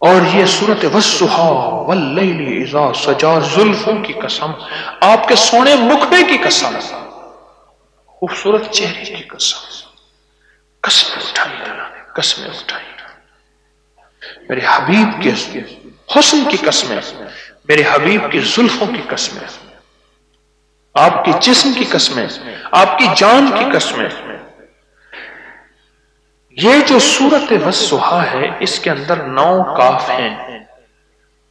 اور یہ سورت والضحی واللیل اذا سجا، زلفوں کی قسم، آپ کے سونے مکھبے کی قسم، خوبصورت چہرے کی قسم، قسمیں اٹھائی اللہ نے، قسمیں اٹھائی میرے حبیب کے حسن کی قسمیں، میرے حبیب کی زلفوں کی قسمیں، آپ کی جسم کی قسمیں، آپ کی جان کی قسمیں۔ یہ جو سورت والضحی ہے اس کے اندر 9 کاف ہیں،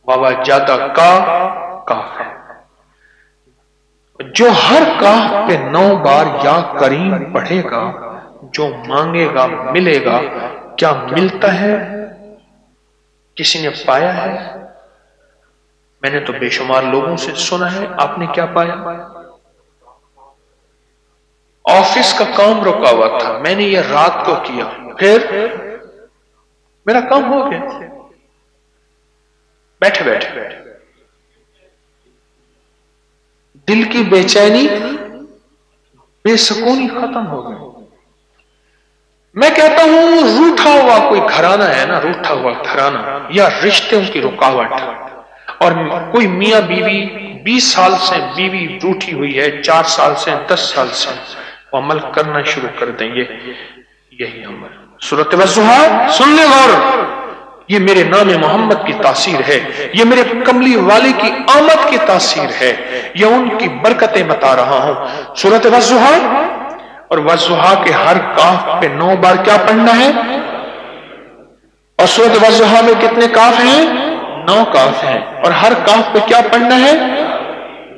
ووجدہ کاف ہے، جو ہر کاف پہ 9 بار یا کریم پڑھے گا، جو مانگے گا ملے گا۔ کیا ملتا ہے؟ کسی نے پایا ہے؟ میں نے تو بے شمار لوگوں سے سنا ہے، آپ نے کیا پایا؟ آفس کا کام رکا ہوا تھا، میں نے یہ رات کو کیا، پھر میرا کام ہو گیا، بیٹھے بیٹھے دل کی بے چینی، بے سکونی ختم ہو گئی۔ میں کہتا ہوں روٹھا ہوا کوئی گھرانہ ہے نا، روٹھا ہوا گھرانہ یا رشتوں کی رکاوٹ، اور کوئی میاں بیوی 20 سال سے بیوی روٹھی ہوئی ہے، 4 سال سے 10 سال سے، وہ عمل کرنا شروع کر دیں گے، یہی عمل سورۃ والضحی سن لے غور، یہ میرے نام محمد کی تاثیر ہے، یہ میرے کملی والے کی آمد کی تاثیر ہے، یہ ان کی برکتیں بتا رہا ہوں۔ سورۃ والضحی، اور والضحی کے ہر کاف پہ 9 بار کیا پڑھنا ہے؟ اور سورۃ والضحی میں کتنے کاف ہیں؟ 9 کاف ہیں، اور ہر کاف پہ کیا پڑھنا ہے؟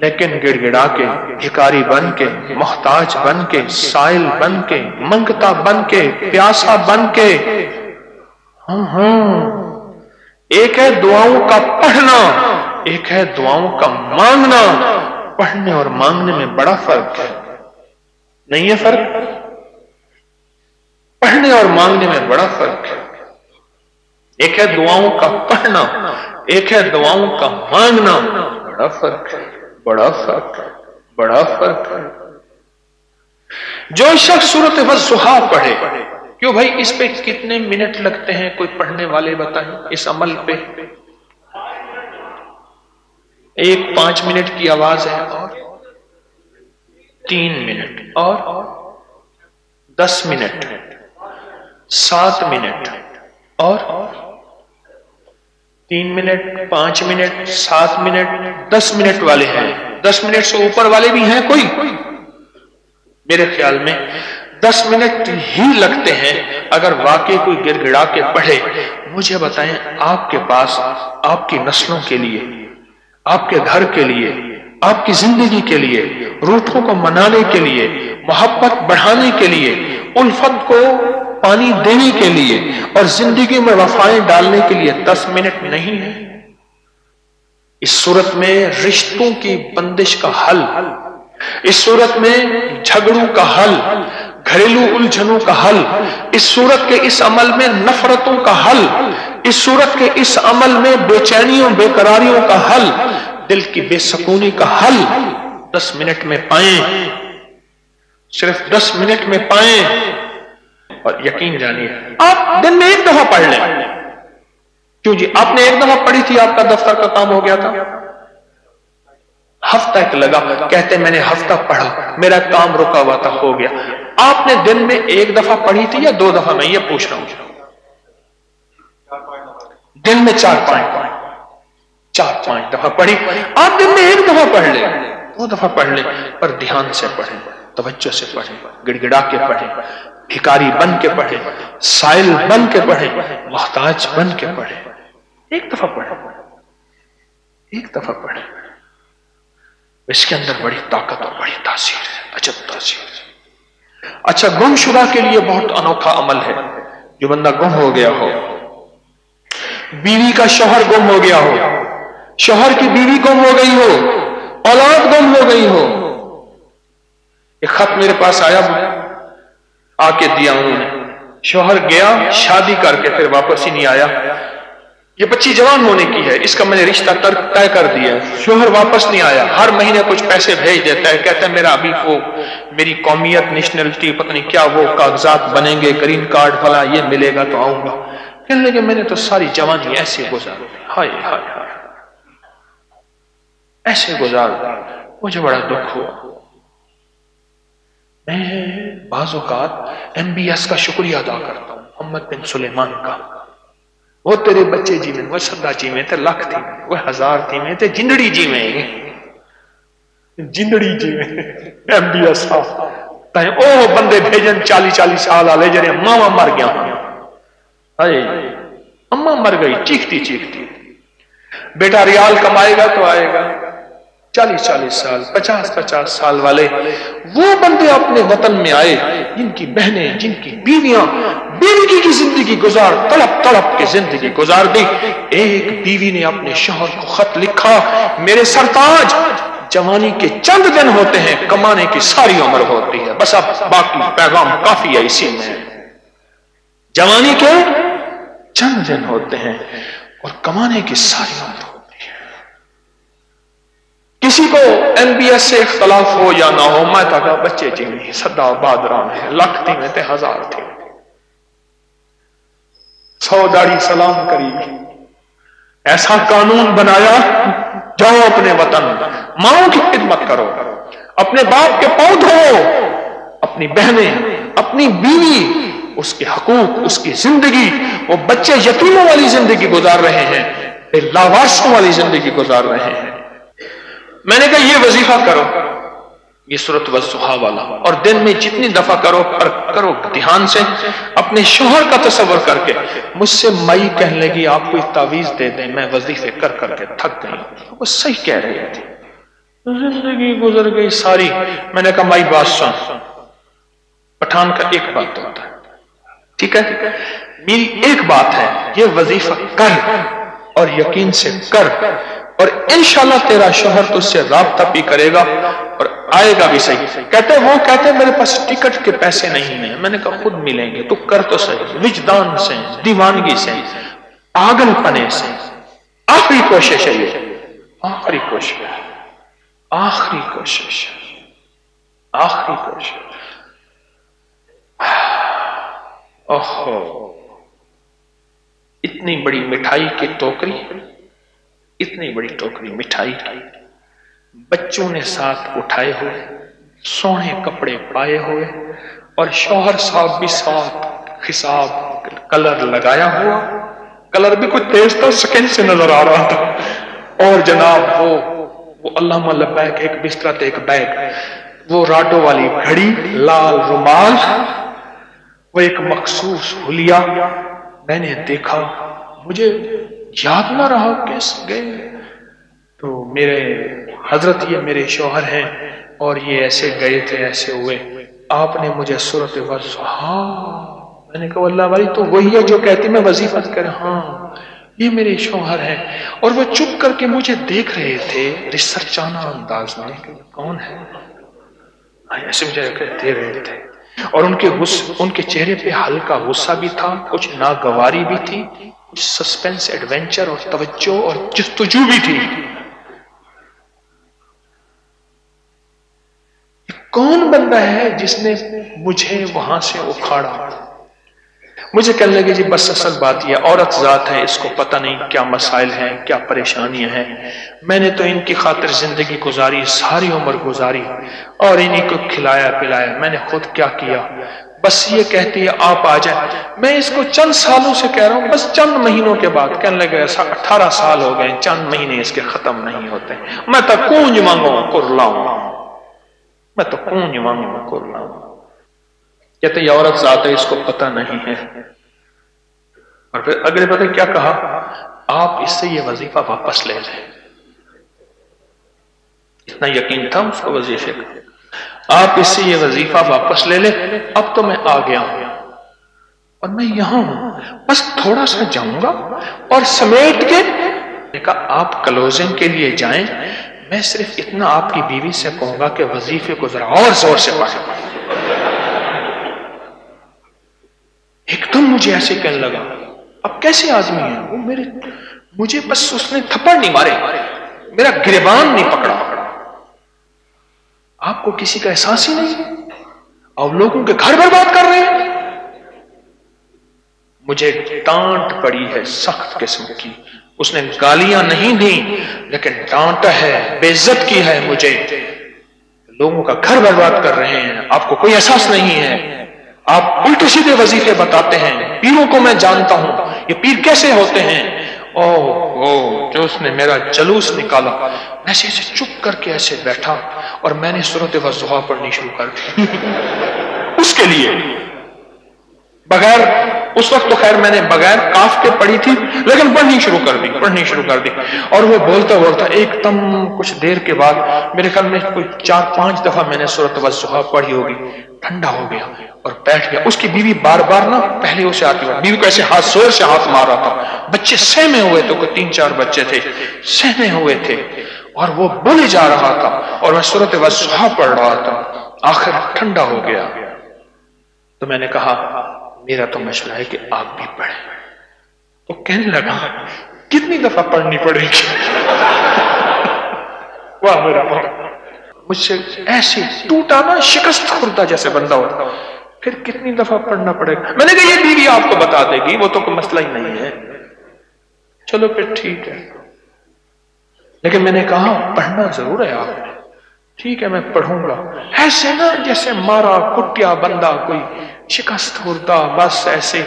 لیکن گڑ گڑا کے، بھکاری بن کے، محتاج بن کے، سائل بن کے، منگتا بن کے، پیاسا بن کے۔ ایک ہے دعاؤں کا پڑھنا، ایک ہے دعاؤں کا مانگنا۔ پڑھنے اور مانگنے میں بڑا فرق ہے، نہیں ہے فرق؟ پڑھنے اور مانگنے میں بڑا فرق ہے۔ ایک ہے دعاؤں کا پڑھنا، ایک ہے دعاؤں کا مانگنا، بڑا فرق ہے، بڑا فرق ہے، بڑا فرق ہے۔ جو شخص سورۃ والضحی پڑھے، کیوں بھائی اس پہ کتنے منٹ لگتے ہیں؟ کوئی پڑھنے والے بتائیں اس عمل پہ؟ 5 منٹ کی آواز ہے، اور 3 منٹ، اور 10 منٹ، 7 منٹ، اور 3 منٹ، 5 منٹ، 7 منٹ، 10 منٹ والے ہیں۔ 10 منٹ سے اوپر والے بھی ہیں کوئی؟ میرے خیال میں 10 منٹ ہی لگتے ہیں اگر واقعی کوئی گڑ گڑا کے پڑھے۔ مجھے بتائیں، آپ کے پاس آپ کی نسلوں کے لیے، آپ کے گھر کے لیے، آپ کی زندگی کے لیے، روٹھوں کو منانے کے لیے، محبت بڑھانے کے لیے، الفت کو پانی دینے کے لیے اور زندگی میں وفائیں ڈالنے کے لیے 10 منٹ نہیں ہے؟ اس صورت میں رشتوں کی بندش کا حل، اس صورت میں جھگڑوں کا حل، گھریلو الجھنوں کا حل، اس صورت کے اس عمل میں نفرتوں کا حل، اس صورت کے اس عمل میں بے چینیوں، بے قراریوں کا حل، دل کی بے سکونی کا حل 10 منٹ میں پائیں، صرف 10 منٹ میں پائیں۔ اور یقین جانیے، آپ دن میں 1 دفعہ پڑھ لیں۔ کیوں جی؟ آپ نے 1 دفعہ پڑھی تھی، آپ کا دفتر کا کام ہو گیا تھا؟ ہفتہ ایک لگا، کہتے میں نے ہفتہ پڑھا، میرا کام رکا ہوا تھا، ہو گیا۔ آپ نے دن میں 1 دفعہ پڑھی تھی یا 2 دفعہ؟ میں یہ پوچھ رہا ہوں۔ دن میں 4-5 دفعہ پڑھی۔ آپ دن میں 1 دفعہ پڑھ لیں، 2 دفعہ پڑھ لیں، پر دھیان سے پڑھیں، توجہ سے پڑھیں، گڑ گڑا کے پڑھیں، بھکاری بن کے پڑھیں، سائل بن کے پڑھیں، محتاج بن کے پڑھیں۔ 1 دفعہ پڑھیں، 1 دفعہ پڑھیں۔ اس کے اندر بڑی طاقت اور بڑی تاثیر ہے، عجب تاثیر ہے۔ اچھا، گم شدہ کے لیے بہت انوکھا عمل ہے۔ جو بندہ گم ہو گیا ہو، بیوی کا شوہر گم ہو گیا ہو، شوہر کی بیوی گم ہو گئی ہو، اولاد گم ہو گئی ہو، ایک خط میرے پاس آیا، آ کے دیا انہوں نے، شوہر گیا شادی کر کے پھر واپس ہی نہیں آیا، یہ بچی جوان ہونے کی ہے، اس کا میں نے رشتہ طے کر دیا، شوہر واپس نہیں آیا، ہر مہینے کچھ پیسے بھیج دیتا ہے، کہتا ہے میرا ابھی وہ میری قومیت، نیشنلٹی، پتہ نہیں کیا وہ کاغذات بنیں گے، گرین کارڈ والا، یہ ملے گا تو آؤں گا۔ کہنے لگے میں نے تو ساری جوانی ایسے گزار دی، ہائے ہائے ہائے ایسے گزار دی، مجھے بڑا دکھ ہوا۔ میں بعض اوقات MBS کا شکریہ ادا کرتا ہوں، محمد بن سلیمان کا، وہ تیرے بچے جی میں، وہ سدا جی میں تے لاکھ تھی، وہ ہزار تھی میں تے جندڑی جی میں، جندڑی جی میں MBS تائیں او بندے بھیجن 40 سال آلے جنہیں ماما مر گیا، ہائے اماں مر گئی چیختی چیختی، بیٹا ریال کمائے گا تو آئے گا، 40 سال 50 سال والے وہ بندے اپنے وطن میں آئے جن کی بہنیں، جن کی بیویاں بیوی کی زندگی گزار تڑپ تڑپ کے زندگی گزار دی۔ ایک بیوی نے اپنے شوہر کو خط لکھا، میرے سرتاج جوانی کے چند دن ہوتے ہیں، کمانے کی ساری عمر ہوتی ہے، بس اب باقی پیغام کافی ہے اسی میں، جوانی کے چند دن ہوتے ہیں اور کمانے کی ساری عمر ہوتی ہے۔ کسی کو MBS سے اختلاف ہو یا نہ ہو، میں کہا بچے جی میں سدا بادران ہے، لاکھ تھی میں تے ہزار تھی، 100 داڑھی سلام کری، ایسا قانون بنایا، جاؤ اپنے وطن، ماں کی خدمت کرو، اپنے باپ کے پاؤں دھو، اپنی بہنیں، اپنی بیوی، اس کے حقوق، اس کی زندگی، وہ بچے یتیموں والی زندگی گزار رہے ہیں، لاوارثوں والی زندگی گزار رہے ہیں۔ میں نے کہا یہ وظیفہ کرو، یہ سورۃ والضحیٰ والا، اور دن میں جتنی دفعہ کرو دھیان سے، اپنے شوہر کا تصور کر کے۔ مجھ سے مائی کہنے لگی آپ کوئی تعویذ دے دیں، میں وظیفے کر کر کے تھک گئی۔ وہ صحیح کہہ رہی تھی، زندگی گزر گئی ساری۔ میں نے کہا مائی بات سن، پٹھان کا ایک بات ہوتا ہے، ٹھیک ہے، میری ایک بات ہے، یہ وظیفہ کر اور یقین سے کر، اور انشاءاللہ تیرا شوہر تجھ سے رابطہ بھی کرے گا اور آئے گا بھی صحیح۔ کہتے میرے پاس ٹکٹ کے پیسے نہیں ہیں۔ میں نے کہا خود ملیں گے، تو کر تو صحیح، وجدان سے، دیوانگی سے، پاگل پنے سے، آخری کوشش ہے، یہ آخری کوشش، آخری کوشش، آخری کوشش۔ اوہو، اتنی بڑی مٹھائی کی ٹوکری، اتنی بڑی ٹوکری مٹھائی کی، بچوں نے ساتھ اٹھائے ہوئے، سونے کپڑے پائے ہوئے، اور شوہر صاحب بھی ساتھ حساب کلر لگایا ہوا، کلر بھی کچھ تیز تھا، سیکنڈ سے نظر آ رہا تھا، اور جناب وہ اللہم لبیک ایک بستر ایک بیگ، وہ راڈو والی گھڑی، لال رومال، وہ ایک مخصوص حلیہ۔ میں نے دیکھا، مجھے یاد نہ رہا کیس گئے، تو میرے حضرت یہ میرے شوہر ہیں اور یہ ایسے گئے تھے، ایسے ہوئے، آپ نے مجھے سورۃ والضحیٰ، میں نے کہا اللہ والی تو وہی ہے جو کہتی میں وظیفت کر، ہاں یہ میرے شوہر ہیں، اور وہ چپ کر کے مجھے دیکھ رہے تھے ریسرچانہ انداز میں کہ کون ہے، ایسے مجھے دے رہے تھے، اور ان کے چہرے پہ ہلکا غصہ بھی تھا، کچھ ناگواری بھی تھی، کچھ سسپینس، ایڈونچر اور توجہ اور جستجو بھی تھی۔ کون بندہ ہے جس نے مجھے وہاں سے اکھاڑا؟ مجھے کہنے لگے جی بس اصل بات یہ عورت ذات ہے، اس کو پتہ نہیں کیا مسائل ہیں، کیا پریشانیاں ہیں، میں نے تو ان کی خاطر زندگی گزاری، ساری عمر گزاری، اور انہیں کو کھلایا پلایا، میں نے خود کیا کیا، بس یہ کہتی ہے آپ آ جائیں۔ میں اس کو چند سالوں سے کہہ رہا ہوں، بس چند مہینوں کے بعد کہنے لگے 18 سال ہو گئے، چند مہینے اس کے ختم نہیں ہوتے، میں تو کونج مانگوں کر لاؤں، میں تو کونج مانگوں کر لاؤں۔ کہتے یہ عورت ذات ہے، اس کو پتہ نہیں ہے، اور پھر اگلے پتہ کیا کہا، آپ اس سے یہ وظیفہ واپس لے لیں۔ اتنا یقین تھا اس کو وظیفے کا، آپ اس سے یہ وظیفہ واپس لے لیں، اب تو میں آ گیا ہوں اور میں یہاں ہوں، بس تھوڑا سا جاؤں گا اور سمیٹ کے کہا آپ کلوزنگ کے لیے جائیں، میں صرف اتنا آپ کی بیوی سے کہوں گا کہ وظیفے کو ذرا اور زور سے پڑھیں۔ ایک دم مجھے ایسے کہنے لگا، اب کیسے آدمی ہے وہ، مجھے بس اس نے تھپڑ نہیں مارے، میرا گریبان نہیں پکڑا، آپ کو کسی کا احساس ہی نہیں، اور لوگوں کے گھر برباد کر رہے ہیں۔ مجھے ڈانٹ پڑی ہے سخت قسم کی. اس نے گالیاں نہیں دی لیکن ڈانٹا ہے، بے عزت کی ہے مجھے. لوگوں کا گھر برباد کر رہے ہیں، آپ کو کوئی احساس نہیں ہے، آپ الٹے سیدھے وظیفے بتاتے ہیں. پیروں کو میں جانتا ہوں یہ پیر کیسے ہوتے ہیں. جو اس نے میرا جلوس نکالا. میں ایسے چپ کر کے ایسے بیٹھا اور میں نے سورۃ والضحیٰ پڑھنی شروع کر دی اس کے لیے. بغیر اس وقت تو خیر میں نے بغیر کاف کے پڑھی تھی لیکن پڑھنی شروع کر دی. اور وہ بولتا ایک دم کچھ دیر کے بعد میرے خیال میں کوئی 4-5 دفعہ میں نے سورۃ والضحیٰ پڑھی ہوگی. ٹھنڈا ہو گیا اور بیٹھ گیا. اس کی بیوی بار بار نا پہلے اسے آتی ہوئی بیوی کو ایسے زور سے ہاتھ مار رہا تھا. بچے سہمے ہوئے تھے، کوئی 3-4 بچے تھے سہمے ہوئے تھے اور وہ بولے جا رہا تھا اور میں سورۃ والضحیٰ پڑھ رہا تھا. آخر ٹھنڈا ہو گیا تو میں نے کہا میرا تو مشورہ ہے کہ آپ بھی پڑھیں. تو کہنے لگا کتنی دفعہ پڑھنی پڑے گی. واہ میرا مجھ سے ایسے ٹوٹا نا شکست خوردہ جیسے بندہ ہوتا. پھر کتنی دفعہ پڑھنا پڑے گا. میں نے کہا یہ بیوی آپ کو بتا دے گی، وہ تو کوئی مسئلہ ہی نہیں ہے. چلو پھر ٹھیک ہے. لیکن میں نے کہا پڑھنا ضرور ہے آپ نے. ٹھیک ہے میں پڑھوں گا. ایسے نا جیسے مارا کٹیا بندہ کوئی شکست خوردہ بس ایسے.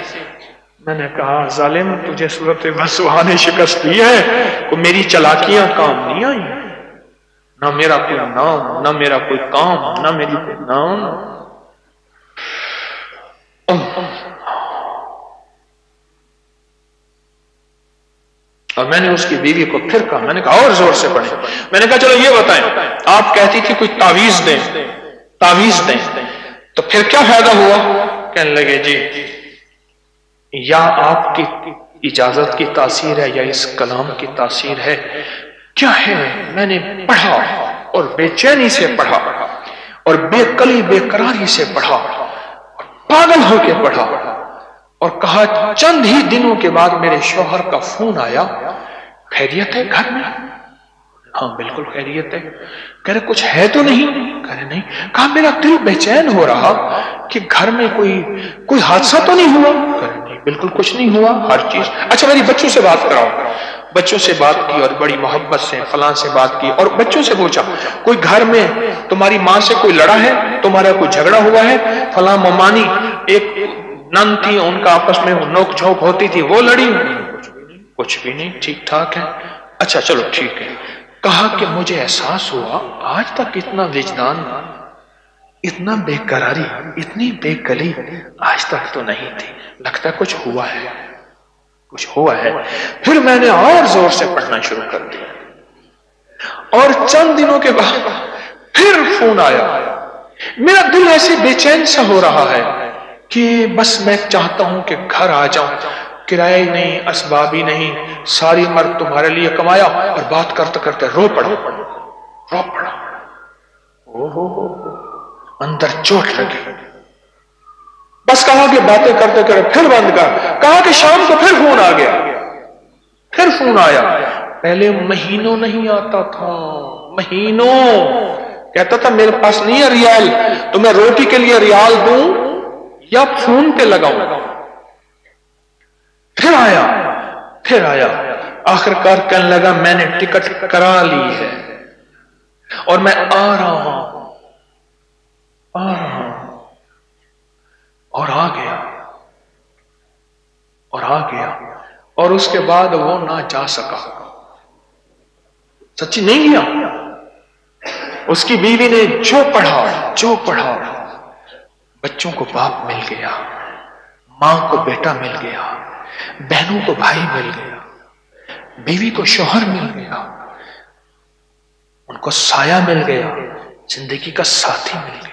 میں نے کہا ظالم تجھے سورۃ والضحیٰ نے شکست دی ہے، کوئی میری چلاکیاں کام نہیں آئی. نہ میرا کوئی نام، نہ میرا کوئی کام، نہ میری کوئی نام. اور میں نے اس کی بیوی کو پھر کہا، میں نے کہا اور زور سے پڑھیں. میں نے کہا چلو یہ بتائیں آپ کہتی تھی کوئی تعویذ دیں تو پھر کیا فائدہ ہوا. کہنے لگے جی یا آپ کی اجازت کی تاثیر ہے یا اس کلام کی تاثیر ہے. کیا ہے؟ میں نے پڑھا اور بے چینی سے پڑھا اور بے قلی بے قراری سے پڑھا اور پاگل ہو کے پڑھا اور کہا چند ہی دنوں کے بعد میرے شوہر کا فون آیا، خیریت ہے گھر میں؟ ہاں بالکل خیریت ہے. کہہ رہے کچھ ہے تو نہیں؟ کہہ رہے نہیں. کہا میرا دل بے چین ہو رہا کہ گھر میں کوئی حادثہ تو نہیں ہوا؟ کہہ رہے نہیں بالکل کچھ نہیں ہوا، ہر چیز. اچھا میری بچوں سے بات کراؤ. بچوں سے بات کی اور بڑی محبت سے فلاں سے بات کی اور بچوں سے پوچھا کوئی گھر میں تمہاری ماں سے کوئی لڑا ہے، تمہارا کوئی جھگڑا ہوا ہے؟ فلاں ممانی ایک نن تھی ان کا آپس میں نوک جھوک ہوتی تھی، وہ لڑی؟ کچھ بھی نہیں، ٹھیک ٹھاک ہے. اچھا چلو ٹھیک ہے. کہا کہ مجھے احساس ہوا آج تک اتنا وجدان، اتنا بے قراری، اتنی بے قلی آج تک تو نہیں تھی. لگتا کچھ ہوا ہے. پھر میں نے اور زور سے پڑھنا شروع کر دیا اور چند دنوں کے بعد پھر فون آیا. میرا دل ایسے بے چین سا ہو رہا ہے کہ بس میں چاہتا ہوں کہ گھر آ جاؤں. کرایہ نہیں، اسباب ہی نہیں، ساری عمر تمہارے لیے کمایا اور بات کرتے کرتے رو پڑا. اندر چوٹ لگی. بس کہا کہ باتیں کرتے کرتے پھر بند کر. کہا کہ شام کو پھر فون آ گیا. پھر فون آیا. پہلے مہینوں نہیں آتا تھا، مہینوں. کہتا تھا میرے پاس نہیں ہے ریال، تو میں روٹی کے لیے ریال دوں یا فون پہ لگاؤں. پھر آیا. آخر کار کہنے لگا میں نے ٹکٹ کرا لی ہے اور میں آ رہا ہوں. اور آ گیا اور اس کے بعد وہ نہ جا سکا. سچی نہیں گیا. اس کی بیوی نے جو پڑھا بچوں کو باپ مل گیا، ماں کو بیٹا مل گیا، بہنوں کو بھائی مل گیا، بیوی کو شوہر مل گیا، ان کو سایہ مل گیا، زندگی کا ساتھی مل گیا.